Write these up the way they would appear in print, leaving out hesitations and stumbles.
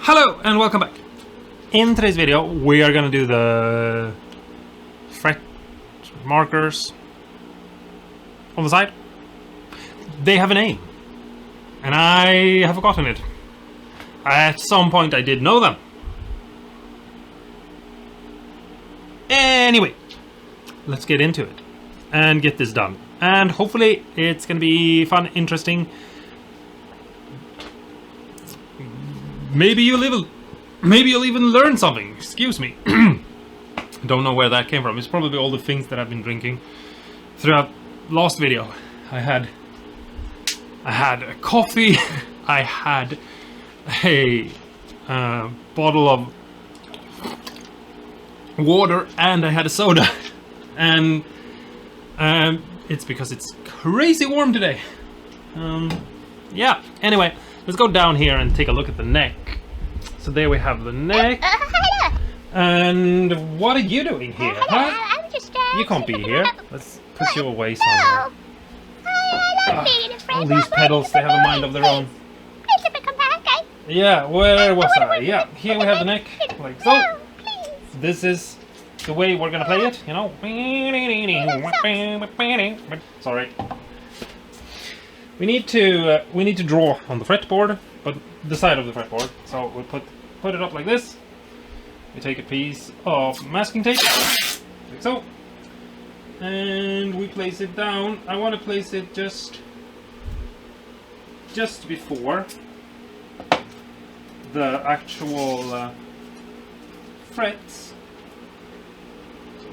Hello and welcome back. In today's video we are gonna do the fret markers on the side. They have a name and I have forgotten it. At some point I did know them. Anyway, let's get into it and get this done. And hopefully it's gonna be fun, interesting. Maybe you'll even learn something. Excuse me. Don't know where that came from. It's probably all the things that I've been drinking throughout last video. I had a coffee. I had a bottle of water, and I had a soda. And it's because it's crazy warm today. Yeah. Anyway. Let's go down here and take a look at the neck. So there we have the neck. And what are you doing here? Huh? I'm just, you can't be here. Let's put you away somewhere. All these pedals, they have a mind of their own. Yeah, where was I? Yeah, here we have the neck, like so. This is the way we're gonna play it, you know. Sorry. We need to draw on the fretboard, but the side of the fretboard. So we put it up like this. We take a piece of masking tape, like so, and we place it down. I want to place it just before the actual frets. So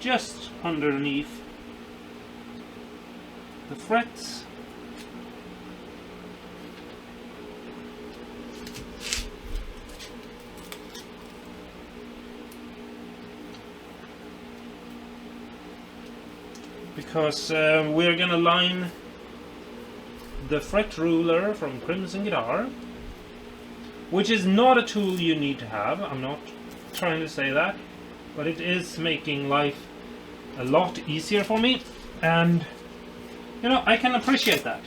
just underneath the frets. Because we're gonna line the fret ruler from Crimson Guitar, which is not a tool you need to have. I'm not trying to say that, but it is making life a lot easier for me, and you know, I can appreciate that.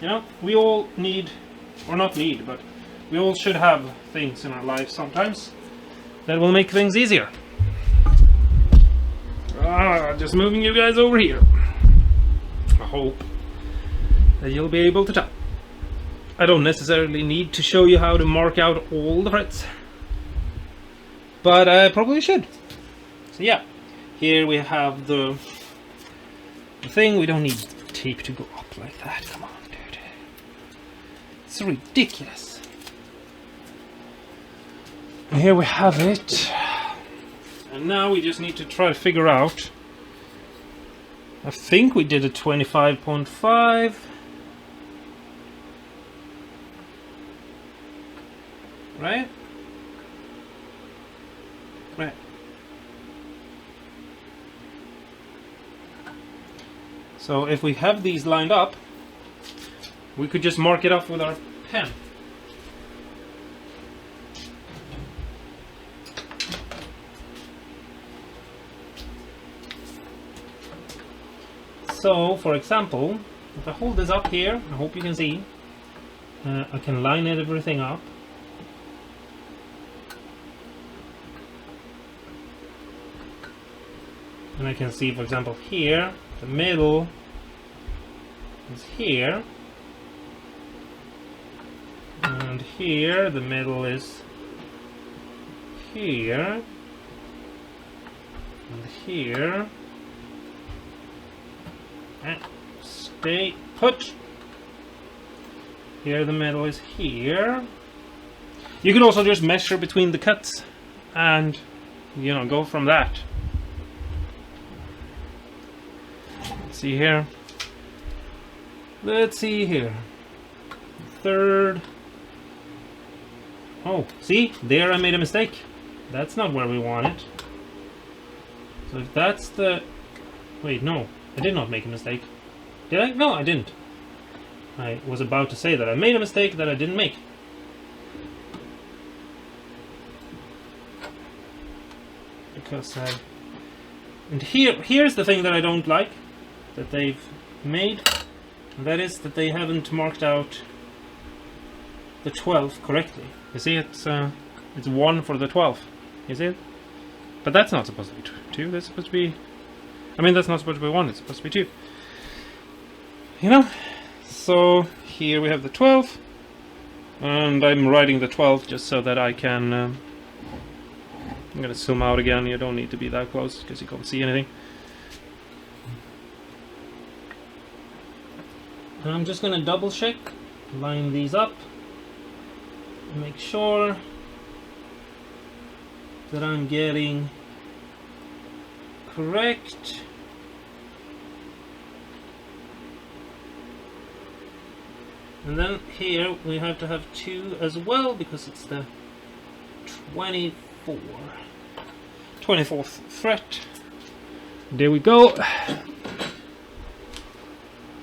You know, we all need, or not need, but we all should have things in our lives sometimes that will make things easier. Just moving you guys over here. I hope that you'll be able to tell. I don't necessarily need to show you how to mark out all the frets, but I probably should. So yeah, here we have the thing. We don't need tape to go up like that. Come on, dude. It's ridiculous. And here we have it. And now we just need to try to figure out. I think we did a 25.5. Right? Right. So if we have these lined up, we could just mark it off with our pen. So, for example, if I hold this up here, I hope you can see, I can line everything up. And I can see, for example, here, the middle is here, and here the middle is here, and here, and stay put. Here the middle is here. You can also just measure between the cuts and, you know, go from that. See here. Let's see here. Third. Oh, see? There I made a mistake. That's not where we want it. So if that's the... Wait, no. I did not make a mistake. Did I? No, I didn't. I was about to say that I made a mistake that I didn't make. Because and here's the thing that I don't like that they've made, and that is that they haven't marked out the 12th correctly. You see, it's 1 for the 12th. You see it? But that's not supposed to be 2. That's supposed to be... I mean, that's not supposed to be 1. It's supposed to be 2. You know? So here we have the 12th. And I'm writing the 12th just so that I can... I'm going to zoom out again. You don't need to be that close because you can't see anything. And I'm just going to double check, line these up, and make sure that I'm getting correct. And then here we have to have 2 as well because it's the 24th fret. There we go.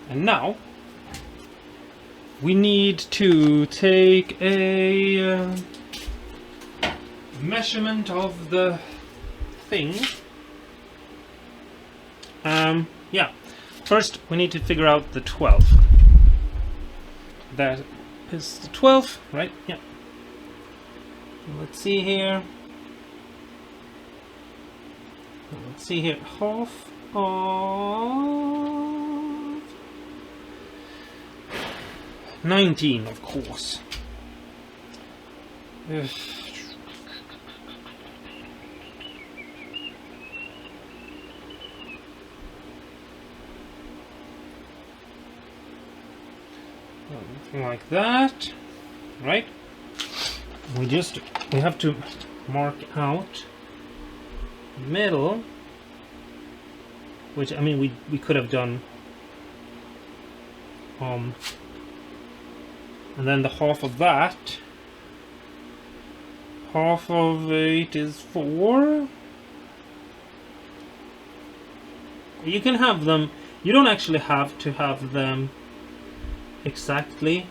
And now we need to take a measurement of the thing. Yeah. First, we need to figure out the 12th. That is the 12th, right? Yeah. Let's see here. Let's see here. Half of 19, of course. Ugh. Something like that, right? We have to mark out middle, which I mean we could have done and then the half of that. Half of 8 is 4. You can have them, you don't actually have to have them exactly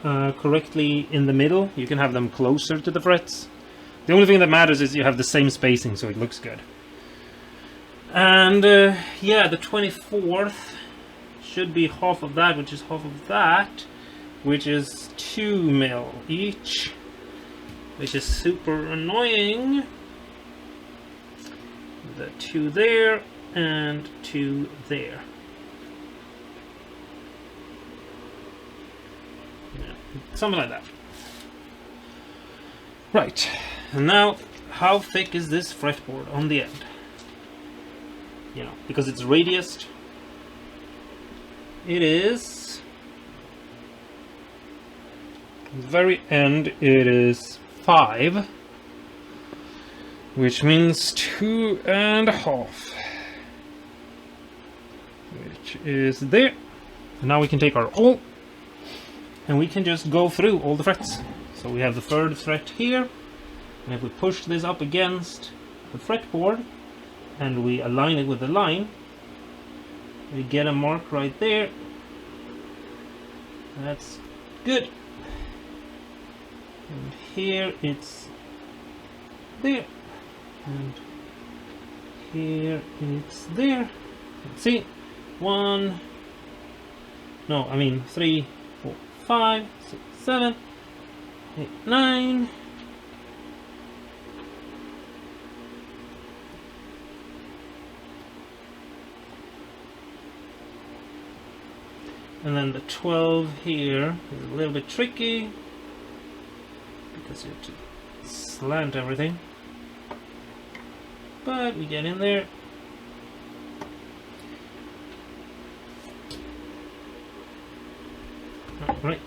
correctly in the middle. You can have them closer to the frets. The only thing that matters is you have the same spacing so it looks good. And yeah, the 24th should be half of that, which is half of that, which is 2 mil each, which is super annoying. The 2 there and 2 there. Yeah, something like that. Right, and now how thick is this fretboard on the end? You know, because it's radiused. It is, at the very end it is 5, which means 2.5, which is there. And now we can take our awl and we can just go through all the frets. So we have the 3rd fret here, and if we push this up against the fretboard and we align it with the line, we get a mark right there. That's good. And here it's there. And here it's there. Let's see. 1, no, I mean 3, 4, 5, 6, 7, 8, 9. And then the 12 here is a little bit tricky because you have to slant everything, but we get in there. All right.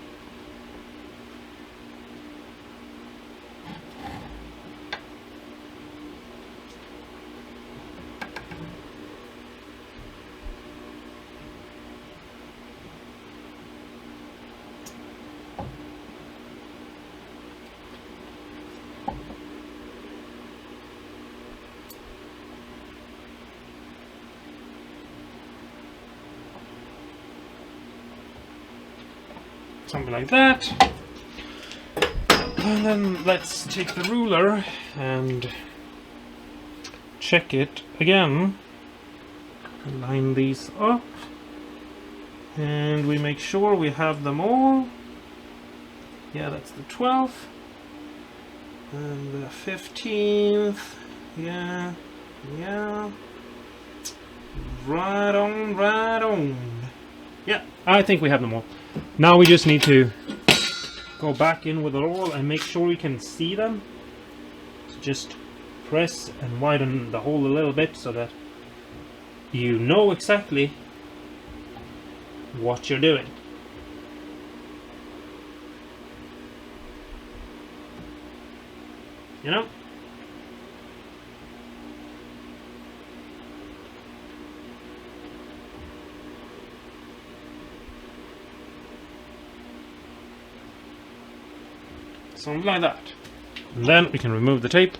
Something like that. And then let's take the ruler and check it again. Line these up. And we make sure we have them all Yeah, that's the 12th. And the 15th. Yeah. Yeah. Right on, right on. Yeah, I think we have them all. Now we just need to go back in with it all and make sure we can see them. So just press and widen the hole a little bit so that you know exactly what you're doing. You know? Something like that. And then we can remove the tape.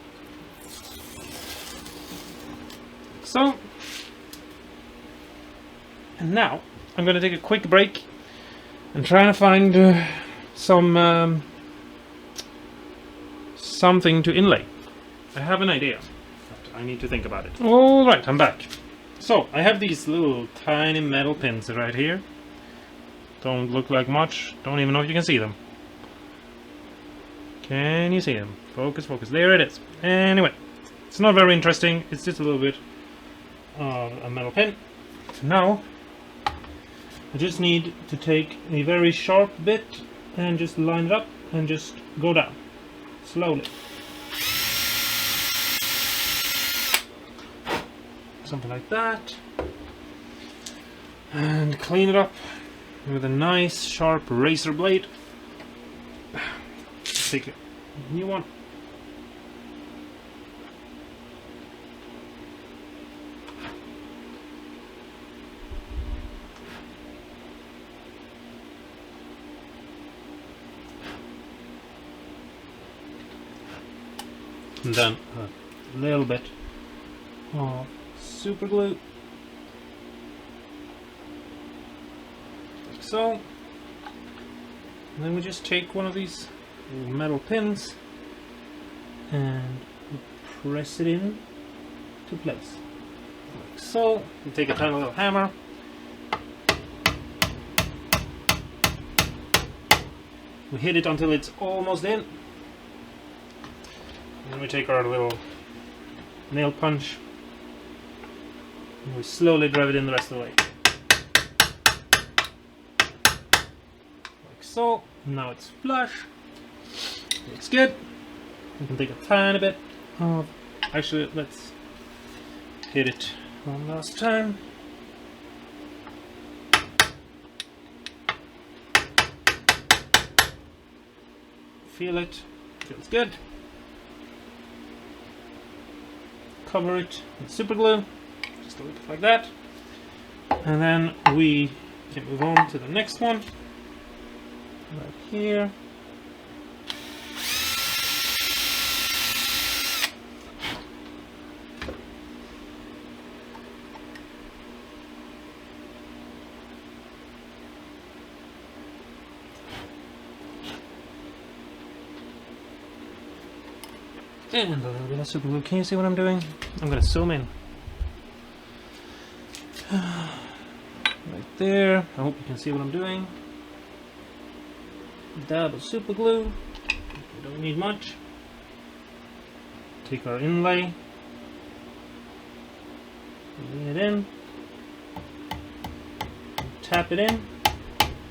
So, and now I'm going to take a quick break and try to find something to inlay. I have an idea, but I need to think about it. Alright, I'm back. So, I have these little tiny metal pins right here. Don't look like much, don't even know if you can see them. Can you see them? Focus, focus. There it is. Anyway, it's not very interesting. It's just a little bit of a metal pin. So now, I just need to take a very sharp bit and just line it up and just go down. Slowly. Something like that. And clean it up with a nice sharp razor blade. Take a new one. And then a little bit of super glue, like so. And then we just take one of these metal pins and press it in to place, like so. You take a tiny little hammer, we hit it until it's almost in, and then we take our little nail punch and we slowly drive it in the rest of the way, like so. Now it's flush. Looks good. We can take a tiny bit of... Actually, let's hit it one last time. Feel it. Feels good. Cover it with super glue. Just a little bit like that. And then we can move on to the next one. Right here. And a little bit of super glue. Can you see what I'm doing? I'm going to zoom in. Right there. I hope you can see what I'm doing. Dab of super glue. We don't need much. Take our inlay. Lean it in. Tap it in.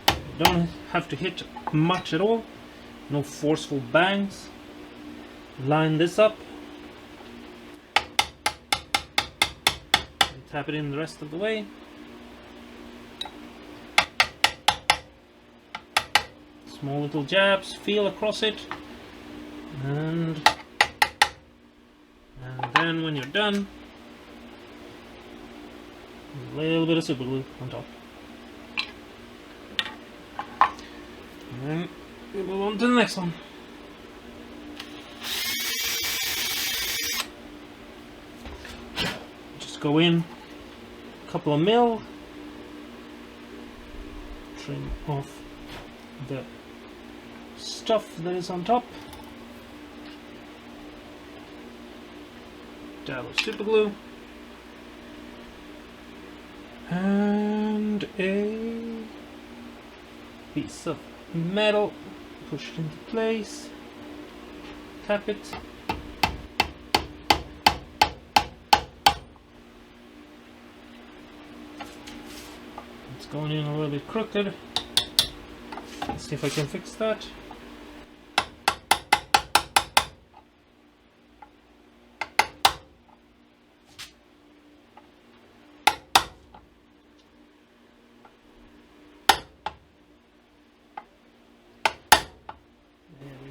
You don't have to hit much at all. No forceful bangs. Line this up. And tap it in the rest of the way. Small little jabs, feel across it, and then when you're done, a little bit of super glue on top. And then we move on to the next one. Just go in a couple of mil, trim off the stuff that is on top. Dab of super glue. And a piece of metal. push it into place, tap it. It's going in a little bit crooked. Let's see if I can fix that.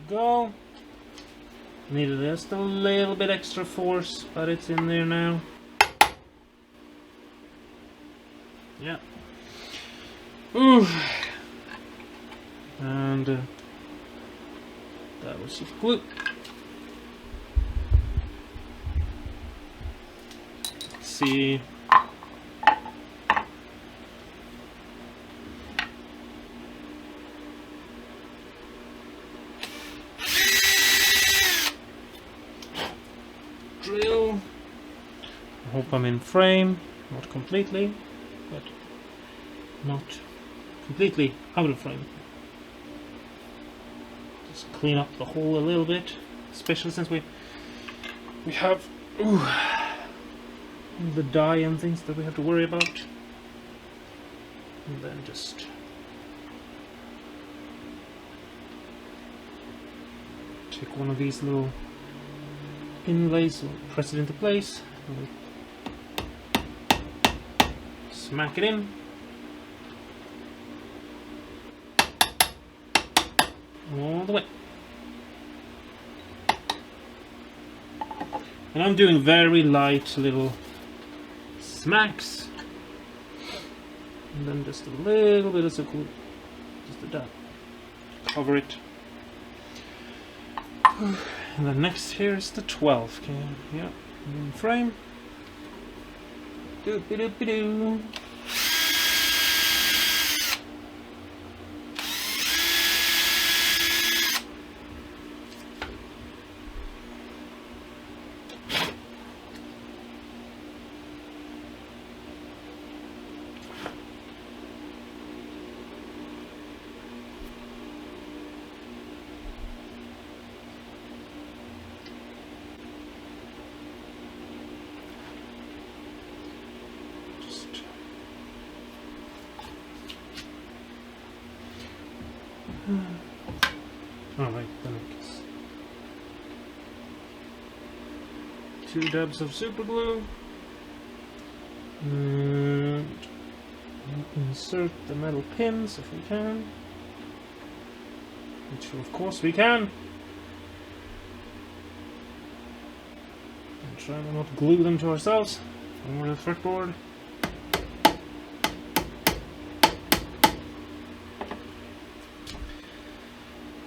Go. Needed just a little bit extra force, but it's in there now. Yeah. Ooh. And that was super glue. Let's see. Drill. I hope I'm in frame, not completely, but not completely out of frame. Just clean up the hole a little bit, especially since we have the dye and things that we have to worry about. And then just take one of these little inlays, we'll press it into place, and we'll smack it in. All the way. And I'm doing very light little smacks. And then just a little bit of super glue. Just a dab. Cover it. And then next here is the 12. Okay, yeah, in frame. Doop-a-doop-a-doo. Alright, then I guess 2 dabs of super glue, and insert the metal pins if we can, which of course we can, and try to not glue them to ourselves over the fretboard.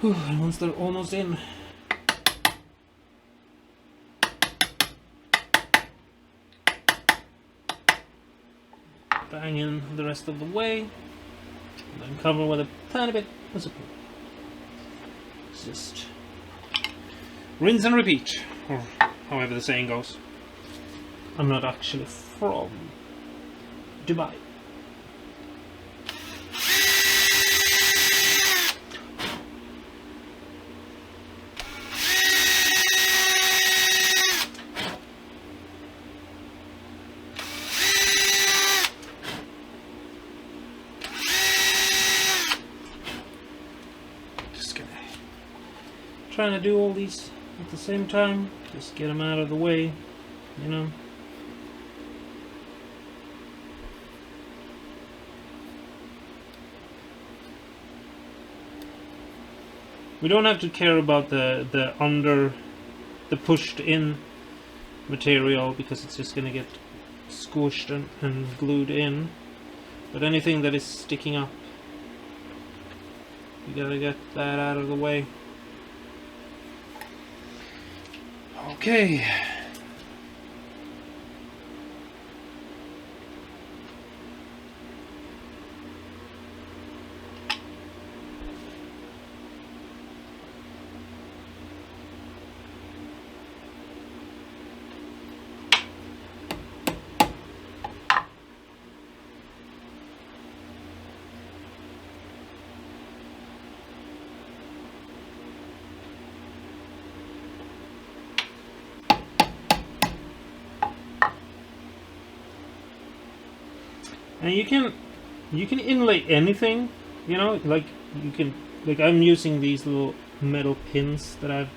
And once they're almost in, bang in the rest of the way, and then cover with a tiny bit of support. It's just rinse and repeat, or however the saying goes. I'm not actually from Dubai. Trying to do all these at the same time, just get them out of the way, you know. We don't have to care about the pushed in material because it's just gonna get squished and glued in, but anything that is sticking up, you gotta get that out of the way. Okay. And you can inlay anything, you know, like you can, like I'm using these little metal pins that I've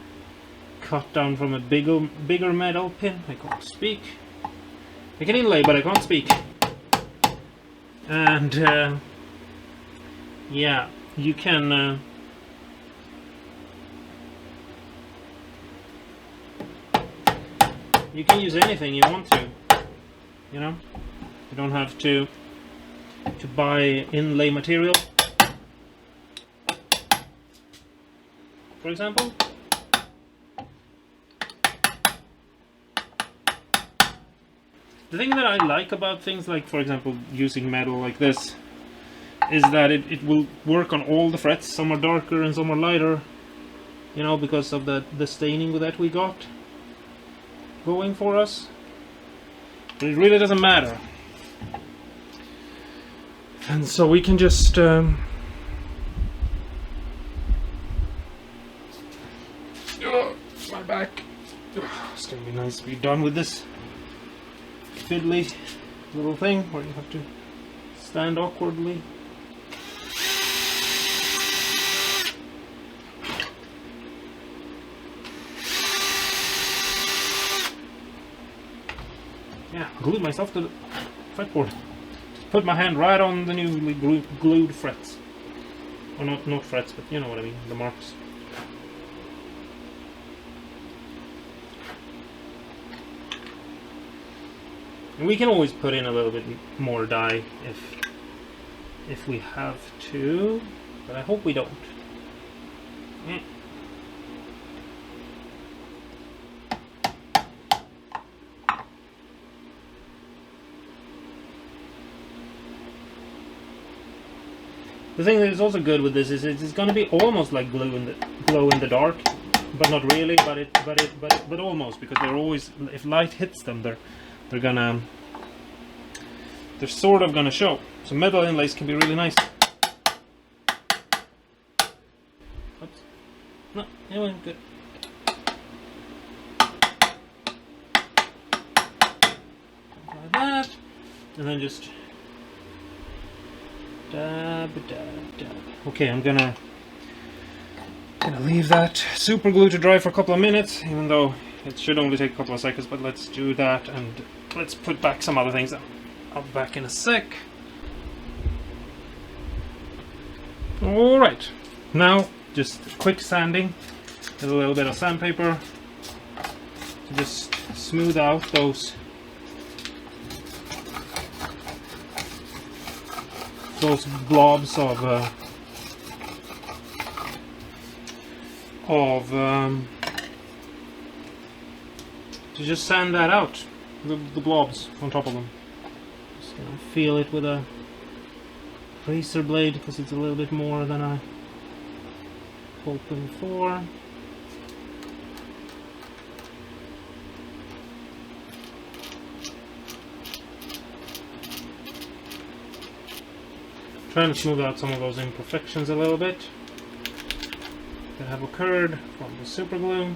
cut down from a bigger metal pin. I can't speak. I can inlay, but I can't speak. And yeah, you can use anything you want to, you know. You don't have to buy inlay material, for example. The thing that I like about things like, for example, using metal like this, is that it will work on all the frets. Some are darker and some are lighter, you know, because of the staining that we got going for us. But it really doesn't matter. And so we can just oh, my back. It's gonna be nice to be done with this fiddly little thing where you have to stand awkwardly. Yeah, glued myself to the fretboard. Put my hand right on the newly glued frets. Or not frets, but you know what I mean, the marks. And we can always put in a little bit more dye if we have to, but I hope we don't. Yeah. The thing that is also good with this is it's going to be almost like glow in the dark, but not really, but almost, because they're always, if light hits them, they're sort of gonna show. So metal inlays can be really nice. Oops. No, it went good. Like that, and then just dab, dab, dab. Okay, I'm gonna leave that super glue to dry for a couple of minutes, even though it should only take a couple of seconds. But let's do that, and let's put back some other things. I'll be back in a sec. Alright, now just quick sanding with a little bit of sandpaper to just smooth out those blobs of to just sand that out, the blobs on top of them. Just gonna feel it with a razor blade because it's a little bit more than I hoping for. Trying to smooth out some of those imperfections a little bit that have occurred from the super glue.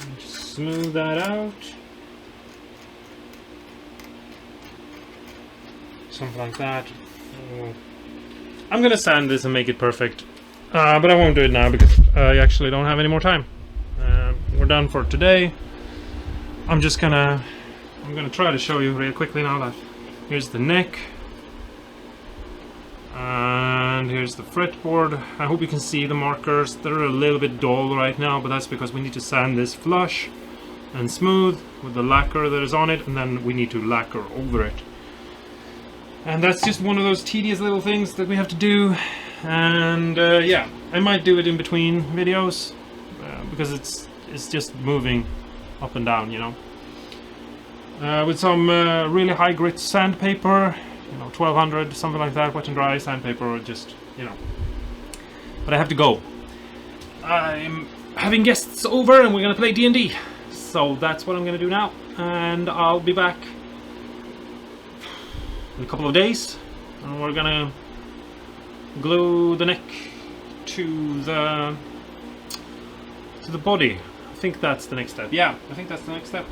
And just smooth that out. Something like that. I'm gonna sand this and make it perfect, but I won't do it now because I actually don't have any more time. We're done for today. I'm gonna try to show you real quickly now that here's the neck and here's the fretboard. I hope you can see the markers. They're a little bit dull right now, but that's because we need to sand this flush and smooth with the lacquer that is on it, and then we need to lacquer over it. And that's just one of those tedious little things that we have to do. And yeah, I might do it in between videos because it's just moving up and down, you know. With some really high grit sandpaper, you know, 1200, something like that, wet and dry sandpaper, or just, you know. But I have to go. I'm having guests over and we're gonna play D&D. So that's what I'm gonna do now. And I'll be back in a couple of days, and we're gonna glue the neck to the body. I think that's the next step. Yeah, I think that's the next step.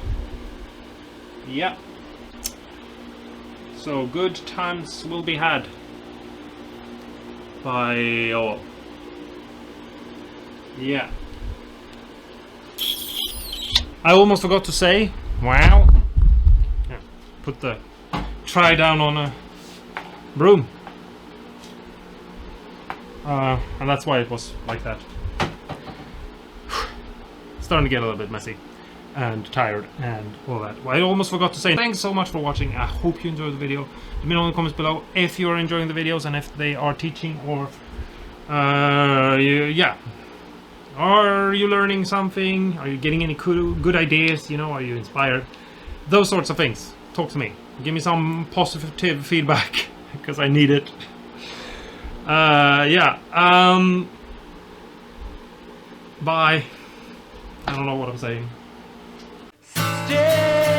Yeah. So good times will be had by all. Yeah. I almost forgot to say, wow. Yeah, put the try down on a broom. And that's why it was like that. Starting to get a little bit messy and tired and all that. Well, I almost forgot to say thanks so much for watching. I hope you enjoyed the video. Let me know in the comments below if you're enjoying the videos and if they are teaching or yeah. Are you learning something? Are you getting any good ideas? You know, are you inspired? Those sorts of things. Talk to me. Give me some positive feedback because I need it. Yeah. Bye. I don't know what I'm saying. Stay